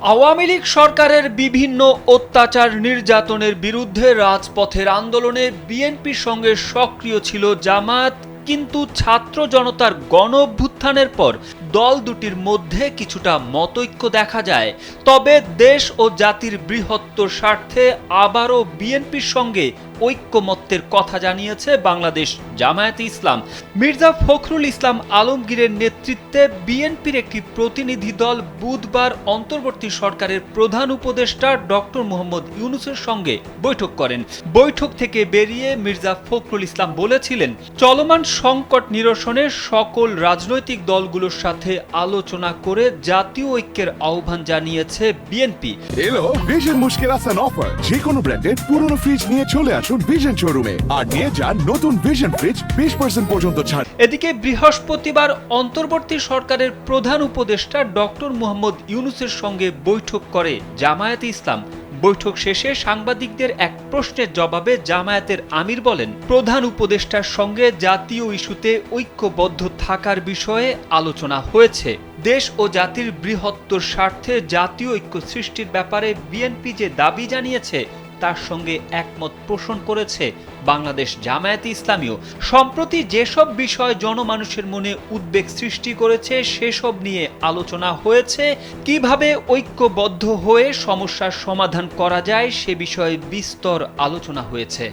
আওয়ামী লীগ সরকারের বিভিন্ন অত্যাচার নির্যাতনের বিরুদ্ধে রাজপথের আন্দোলনে বিএনপির সঙ্গে সক্রিয় ছিল জামায়াত, কিন্তু ছাত্র জনতার গণ অভ্যুত্থানের পর দল দুটির মধ্যে কিছুটা মতৈক্য দেখা যায়। তবে দেশ ও জাতির বৃহত্তর স্বার্থে আবারও বিএনপির সঙ্গে ঐক্যমত্যের কথা জানিয়েছে বাংলাদেশ জামায়াতে ইসলাম। মির্জা ফখরুল ইসলাম আলমগীরের নেতৃত্বে বিএনপির একটি প্রতিনিধি দল বুধবার অন্তর্বর্তী সরকারের প্রধান উপদেষ্টা ডক্টর মোহাম্মদ ইউনূসের সঙ্গে বৈঠক করেন। বৈঠক থেকে বেরিয়ে মির্জা ফখরুল ইসলাম বলেছিলেন, চলমান সংকট নিরসনে সকল রাজনৈতিক দলগুলোর সাথে আলোচনা করে জাতীয় ঐক্যের আহ্বান জানিয়েছে বিএনপি। এলো ভিশন মুশকিল আসান অফার, যে কোনো ব্র্যান্ডের পুরনো ফ্রিজ নিয়ে চলে আসুন ভিশন শোরুমে আর নিয়ে যান নতুন ভিশন ফ্রিজ 20% পর্যন্ত ছাড়। এদিকে বৃহস্পতিবার অন্তর্বর্তী সরকারের প্রধান উপদেষ্টা ডক্টর মোহাম্মদ ইউনূসের সঙ্গে বৈঠক করে জামায়াতে ইসলাম। বৈঠক শেষে সাংবাদিকদের এক প্রশ্নের জবাবে জামায়াতের আমির বলেন, প্রধান উপদেষ্টার সঙ্গে জাতীয় ইস্যুতে ঐক্যবদ্ধ থাকার বিষয়ে আলোচনা হয়েছে। দেশ ও জাতির বৃহত্তর স্বার্থে জাতীয় ঐক্য সৃষ্টির ব্যাপারে বিএনপি যে দাবি জানিয়েছে তার সঙ্গে একমত পোষণ করেছে বাংলাদেশ জামায়াতে ইসলামীও। সম্প্রতি যেসব বিষয় জনমানুষের মনে উদ্বেগ সৃষ্টি করেছে সেসব নিয়ে আলোচনা হয়েছে। কিভাবে ঐক্যবদ্ধ হয়ে সমস্যার সমাধান করা যায় সে বিষয়ে বিস্তর আলোচনা হয়েছে।